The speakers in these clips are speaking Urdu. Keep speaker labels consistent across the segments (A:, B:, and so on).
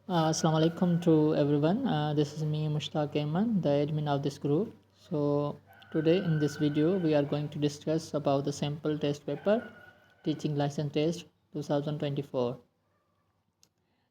A: Assalamu alaikum to everyone. This is me, Mushtaq Ayman, the admin of this group. So today in this video, we are going to discuss about the sample test paper, teaching license test 2024.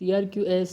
A: CRQS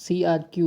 A: CRQ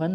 A: 1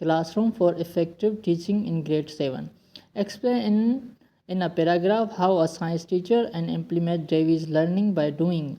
A: classroom for effective teaching in grade 7. Explain in a paragraph how a science teacher and implement Davies learning by doing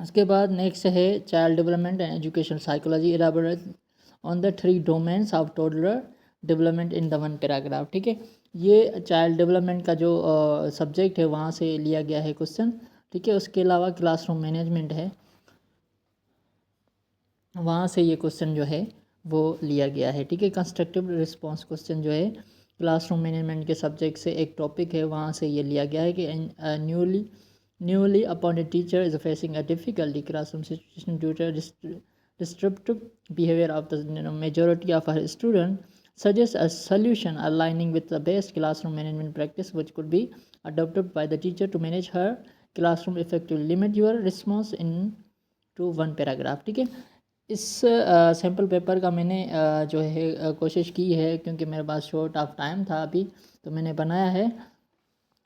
A: اس کے بعد نیکسٹ ہے child development and education psychology elaborate on the 3 domains of toddler development in the 1 paragraph. ٹھیک ہے، یہ چائلڈ ڈیولپمنٹ کا جو سبجیکٹ ہے وہاں سے لیا گیا ہے کوشچن. ٹھیک ہے، اس کے علاوہ کلاس روم مینجمنٹ ہے، وہاں سے یہ کوشچن جو ہے وہ لیا گیا ہے. ٹھیک ہے، کنسٹرکٹیو رسپانس کوشچن جو ہے کلاس روم مینجمنٹ کے سبجیکٹ سے ایک ٹاپک ہے، وہاں سے یہ لیا گیا ہے کہ newly appointed teacher is facing a difficulty classroom situation due to disruptive behavior of the majority of her students, suggests a solution aligning with the best classroom management practice which could be adopted by the teacher to manage her classroom effectively. Limit your response into 1 paragraph. ٹھیک ہے، اس سیمپل پیپر کا میں نے جو ہے کوشش کی ہے، کیونکہ میرے پاس شارٹ آف ٹائم تھا ابھی، تو میں نے بنایا ہے.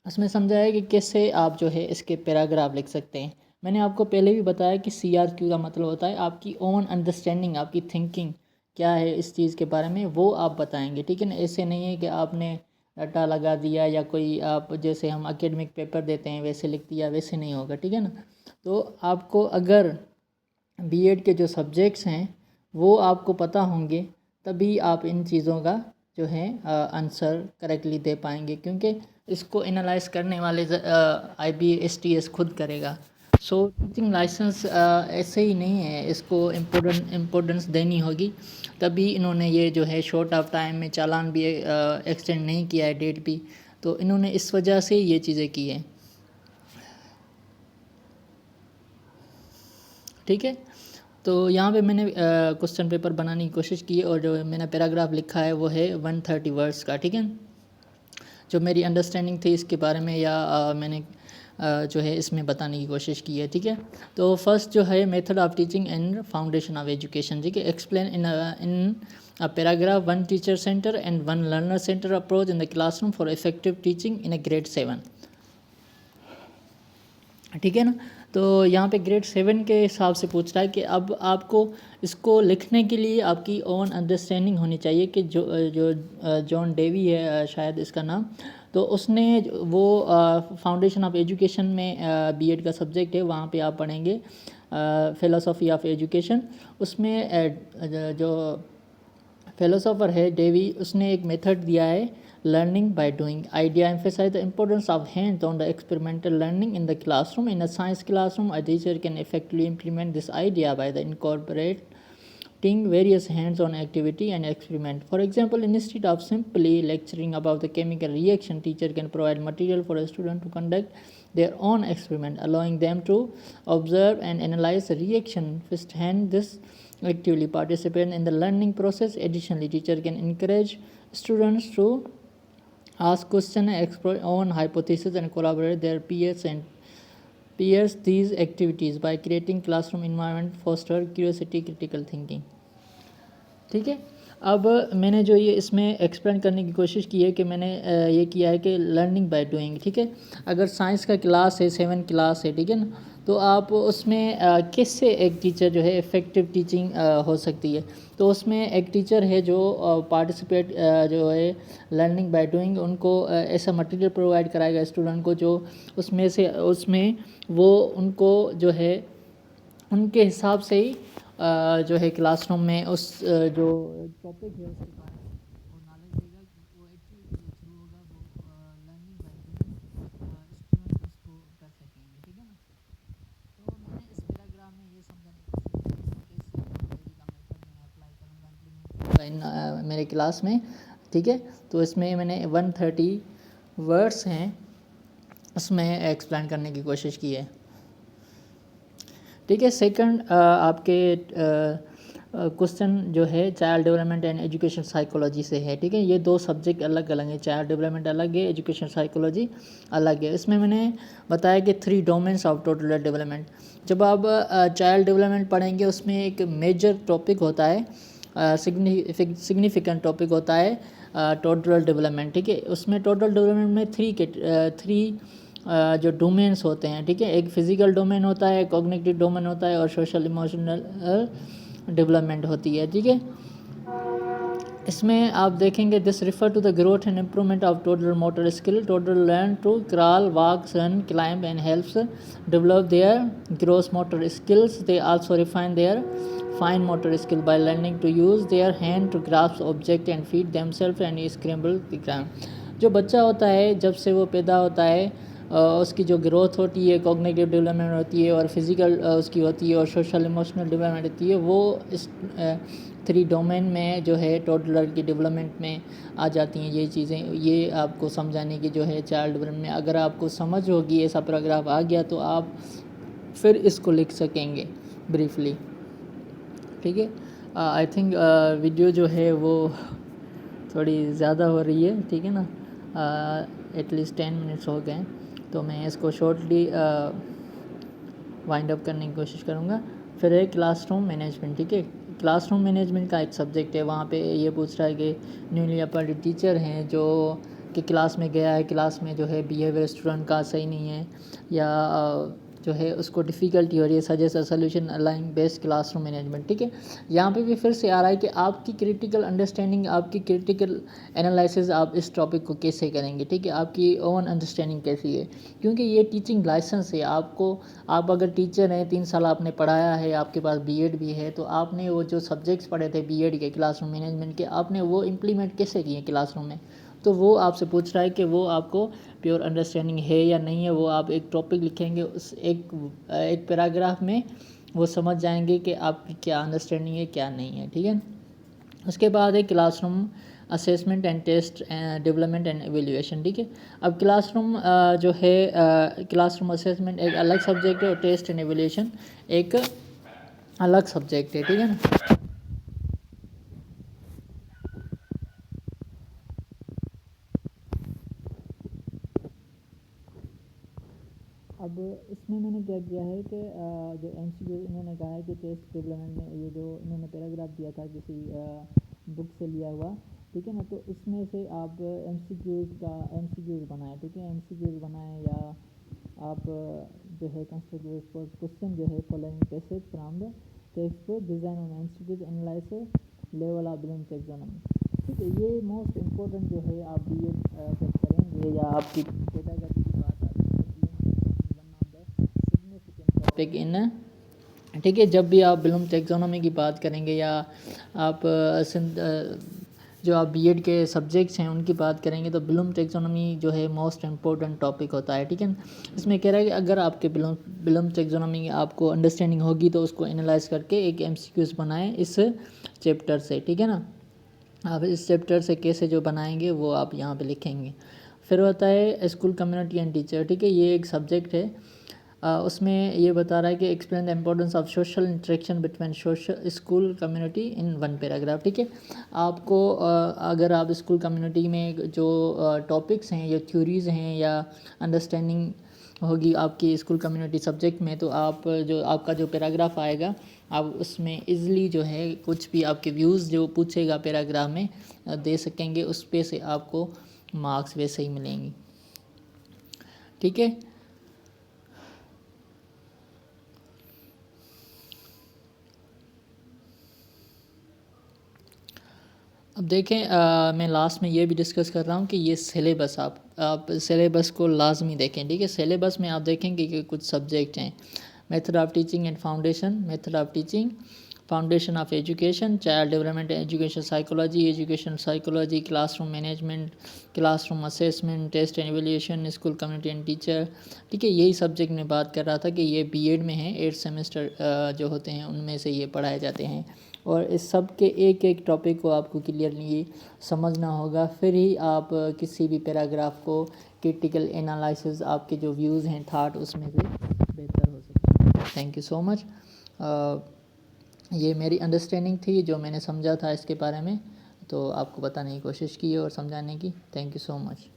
A: اس میں سمجھایا ہے کہ کیسے آپ جو ہے اس کے پیراگراف لکھ سکتے ہیں. میں نے آپ کو پہلے بھی بتایا کہ CRQ کا مطلب ہوتا ہے آپ کی اون انڈرسٹینڈنگ، آپ کی تھنکنگ کیا ہے اس چیز کے بارے میں، وہ آپ بتائیں گے. ٹھیک ہے نا، ایسے نہیں ہے کہ آپ نے ڈاٹا لگا دیا یا کوئی آپ جیسے ہم اکیڈمک پیپر دیتے ہیں ویسے لکھ دیا، ویسے نہیں ہوگا. ٹھیک ہے نا، تو آپ کو اگر BEd کے جو سبجیکٹس ہیں وہ آپ کو پتہ ہوں گے تبھی آپ ان چیزوں کا جو ہے آنسر کریکٹلی دے پائیں گے، کیونکہ اس کو انالائز کرنے والے IBSTS خود کرے گا. سو ٹیچنگ لائسنس ایسے ہی نہیں ہے، اس کو امپورٹنس دینی ہوگی، تبھی انہوں نے یہ جو ہے شارٹ آف ٹائم میں چالان بھی ایکسٹینڈ نہیں کیا ہے ڈیٹ بھی، تو انہوں نے اس وجہ سے یہ چیزیں کی ہیں. ٹھیک ہے، تو یہاں پہ میں نے کوسچن پیپر بنانے کی کوشش کی اور جو میں نے پیراگراف لکھا ہے وہ ہے 130 ورڈس کا. ٹھیک ہے، جو میری انڈرسٹینڈنگ تھی اس کے بارے میں یا میں نے جو ہے اس میں بتانے کی کوشش کی ہے. ٹھیک ہے، تو فرسٹ جو ہے method of teaching and foundation of education. ٹھیک ہے، explain in paragraph 1 teacher centre and 1 learner centre approach in the classroom for effective teaching in a grade 7. ٹھیک ہے نا، تو یہاں پہ گریڈ 7 کے حساب سے پوچھ رہا ہے کہ اب آپ کو اس کو لکھنے کے لیے آپ کی اون انڈرسٹینڈنگ ہونی چاہیے کہ جو جان ڈیوی ہے شاید اس کا نام، تو اس نے وہ فاؤنڈیشن آف ایجوکیشن میں BEd کا سبجیکٹ ہے، وہاں پہ آپ پڑھیں گے فلسفی آف ایجوکیشن. اس میں جو فلسفر ہے ڈیوی، اس نے ایک میتھڈ دیا ہے learning by doing. Idea emphasise the importance of hand on the experimental learning in the classroom. In a science classroom a teacher can effectively implement this idea by the incorporating various hands-on activity and experiment. For example, instead of simply lecturing about the chemical reaction, teacher can provide material for a student to conduct their own experiment, allowing them to observe and analyze the reaction firsthand. This actively participate in the learning process. Additionally, teacher can encourage students to ask questions, explore own hypotheses, and collaborate their peers. These activities by creating classroom environment foster curiosity, critical thinking. ٹھیک ہے، اب میں نے جو یہ اس میں ایکسپلین کرنے کی کوشش کی ہے کہ میں نے یہ کیا ہے کہ لرننگ بائی ڈوئنگ. ٹھیک ہے، اگر سائنس کا کلاس ہے 7 کلاس ہے، ٹھیک ہے نا، تو آپ اس میں کس سے ایک ٹیچر جو ہے افیکٹو ٹیچنگ ہو سکتی ہے. تو اس میں ایک ٹیچر ہے جو پارٹیسپیٹ جو ہے لرننگ بائی ڈوئنگ، ان کو ایسا مٹیریل پرووائڈ کرائے گا اسٹوڈنٹ کو جو اس میں وہ ان کو جو ہے ان کے حساب سے ہی جو ہے کلاس روم میں اس جو ٹاپک ہے اس کے بارے میں وہ نالج دے گا. وہ ایکٹیویٹی جو تھرو ہوگا وہ لرننگ بائی ڈوئنگ اسٹوڈنٹ اس کو کر سکیں گے. ٹھیک ہے نا، تو میں نے اس پیراگراف میں یہ سمجھانے کی کوشش کی کہ کا میتھڈ میں اپلائی کروں گا، امپلیمنٹ کروں گا میرے کلاس میں. ٹھیک ہے، تو اس میں نے 130 ورڈس ہیں اس میں ایکسپلین کرنے کی کوشش کی ہے. ٹھیک ہے، سیکنڈ آپ کے کوسچن جو ہے child development and education psychology سے ہے. ٹھیک ہے، یہ 2 سبجیکٹ الگ الگ ہیں، چائلڈ ڈیولپمنٹ الگ ہے، ایجوکیشن سائیکولوجی الگ ہے. اس میں نے بتایا کہ 3 ڈومینس آف ٹوڈلر ڈیولپمنٹ. جب آپ چائلڈ ڈیولپمنٹ پڑھیں گے اس میں ایک میجر ٹاپک ہوتا ہے، سگنیفیکنٹ ٹاپک ہوتا ہے ٹوڈلر ڈیولپمنٹ. ٹھیک ہے، اس میں ٹوڈلر ڈیولپمنٹ میں 3 جو ڈومینس ہوتے ہیں. ٹھیک ہے، ایک فزیکل ڈومین ہوتا ہے، کوگنیٹیو ڈومین ہوتا ہے، اور سوشل ایموشنل ڈیولپمنٹ ہوتی ہے. ٹھیک ہے، اس میں آپ دیکھیں گے this refer to the growth and improvement of toddler motor skill. Toddler learn to crawl, walk, run, climb and helps develop their gross motor skills. They also refine their fine motor skill by learning to use their hand to grasp object and feed themselves and scramble the ground. جو بچہ ہوتا ہے جب سے وہ پیدا ہوتا ہے اس کی جو گروتھ ہوتی ہے, کوگنیٹیو ڈیولپمنٹ ہوتی ہے اور فزیکل اس کی ہوتی ہے اور سوشل ایموشنل ڈیولپمنٹ ہوتی ہے, وہ اس 3 ڈومین میں جو ہے ٹوڈلر کی ڈیولپمنٹ میں آ جاتی ہیں یہ چیزیں. یہ آپ کو سمجھانے کی جو ہے چائلڈ ڈیولپمنٹ میں, اگر آپ کو سمجھ ہوگی ایسا پیراگراف آ گیا تو آپ پھر اس کو لکھ سکیں گے بریفلی. ٹھیک ہے, آئی تھنک ویڈیو جو ہے وہ تھوڑی زیادہ ہو رہی ہے, ٹھیک ہے نا, ایٹ لیسٹ 10 منٹس ہو گئے ہیں, تو میں اس کو شارٹلی وائنڈ اپ کرنے کی کوشش کروں گا. پھر ہے کلاس روم مینجمنٹ. ٹھیک ہے, کلاس روم مینجمنٹ کا ایک سبجیکٹ ہے, وہاں پہ یہ پوچھ رہا ہے کہ نیولی اپائنٹڈ ٹیچر ہیں جو کہ کلاس میں گیا ہے, کلاس میں جو ہے بیہیویئر اسٹوڈنٹ کا صحیح نہیں ہے یا جو ہے اس کو ڈیفیکلٹی ہو رہی ہے, suggest a solution allowing best class room management. ٹھیک ہے, یہاں پہ بھی پھر سے آ رہا ہے کہ آپ کی کریٹیکل انڈرسٹینڈنگ, آپ کی کریٹیکل انالائسز آپ اس ٹاپک کو کیسے کریں گے. ٹھیک ہے, آپ کی اون انڈرسٹینڈنگ کیسی ہے, کیونکہ یہ ٹیچنگ لائسنس ہے. آپ اگر ٹیچر ہیں, 3 سال آپ نے پڑھایا ہے, آپ کے پاس بی ایڈ بھی ہے, تو آپ نے وہ جو سبجیکٹس پڑھے تھے بی ایڈ کے کلاس روم مینجمنٹ کے, آپ نے وہ امپلیمنٹ کیسے کیے کلاس روم میں. تو وہ آپ سے پوچھ رہا ہے کہ وہ آپ کو پیور انڈرسٹینڈنگ ہے یا نہیں ہے. وہ آپ ایک ٹاپک لکھیں گے, اس ایک پیراگراف میں وہ سمجھ جائیں گے کہ آپ کی کیا انڈرسٹینڈنگ ہے کیا نہیں ہے. ٹھیک ہے, اس کے بعد ہے class room assessment and test development and evaluation. ٹھیک ہے, اب کلاس روم جو ہے کلاس روم اسیسمنٹ ایک الگ سبجیکٹ ہے اور ٹیسٹ اینڈ ایویلیویشن ایک الگ سبجیکٹ ہے. ٹھیک ہے نا. اب اس میں نے کیا کیا ہے کہ جو ایم سی کیو انہوں نے کہا ہے کہ ٹیسٹ ڈیولپمنٹ میں یہ جو انہوں نے پیراگراف دیا تھا کسی بک سے لیا ہوا, ٹھیک ہے نا, تو اس میں سے آپ ایم سی کیوز بنائیں. ٹھیک ہے, ایم سی کیوز بنائیں یا آپ جو ہے کنسٹرکٹ کوشچن جو ہے following passage from the textbook, design on institute analysis level of Bloom taxonomy. ٹھیک ہے, یہ موسٹ امپورٹنٹ جو ہے آپ بی ایڈ جب کریں گے یا آپ کی پیڈاگوجی کی بات آتی ہے تو one of the significant topic in. ٹھیک ہے, جب بھی آپ بلوم ٹیکسونومی کی بات کریں گے یا آپ جو آپ بی ایڈ کے سبجیکٹس ہیں ان کی بات کریں گے تو بلوم ٹیکسونومی جو ہے موسٹ امپورٹنٹ ٹاپک ہوتا ہے. ٹھیک ہے, اس میں کہہ رہا ہے کہ اگر آپ کے بلوم ٹیکسونومی آپ کو انڈرسٹینڈنگ ہوگی تو اس کو انالائز کر کے ایک ایم سی کیوز بنائیں اس چیپٹر سے. ٹھیک ہے نا, آپ اس چیپٹر سے کیسے جو بنائیں گے وہ آپ یہاں پہ لکھیں گے. پھر ہوتا ہے اسکول کمیونٹی اینڈ ٹیچر. ٹھیک ہے, یہ ایک سبجیکٹ ہے, اس میں یہ بتا رہا ہے کہ explain the importance of social interaction between school community in 1 paragraph. ٹھیک ہے, آپ کو اگر آپ اسکول کمیونٹی میں جو ٹاپکس ہیں یا تھیوریز ہیں یا انڈرسٹینڈنگ ہوگی آپ کی اسکول کمیونٹی سبجیکٹ میں, تو آپ کا جو پیراگراف آئے گا آپ اس میں ایزلی جو ہے کچھ بھی آپ کے ویوز جو پوچھے گا پیراگراف میں دے سکیں گے, اس پہ سے آپ کو مارکس ویسے ہی ملیں گی. ٹھیک ہے, اب دیکھیں میں لاسٹ میں یہ بھی ڈسکس کر رہا ہوں کہ یہ سلیبس آپ سلیبس کو لازمی دیکھیں. ٹھیک ہے, سلیبس میں آپ دیکھیں گے کہ کچھ سبجیکٹ ہیں, method of teaching and foundation of education, child development education psychology, class room management, class room assessment, test and evaluation, school community and teacher. ٹھیک ہے, یہی سبجیکٹ میں بات کر رہا تھا کہ یہ بی ایڈ میں ہیں, 8 سیمسٹر جو ہوتے ہیں ان میں سے یہ پڑھائے جاتے ہیں, اور اس سب کے ایک ٹاپک کو آپ کو کلیئرلی سمجھنا ہوگا, پھر ہی آپ کسی بھی پیراگراف کو کرٹیکل انالائسز آپ کے جو ویوز ہیں تھاٹ اس میں سے بہتر ہو سکے. تھینک یو سو مچ. یہ میری انڈرسٹینڈنگ تھی جو میں نے سمجھا تھا اس کے بارے میں, تو آپ کو بتانے کی کوشش کی اور سمجھانے کی. Thank you so much.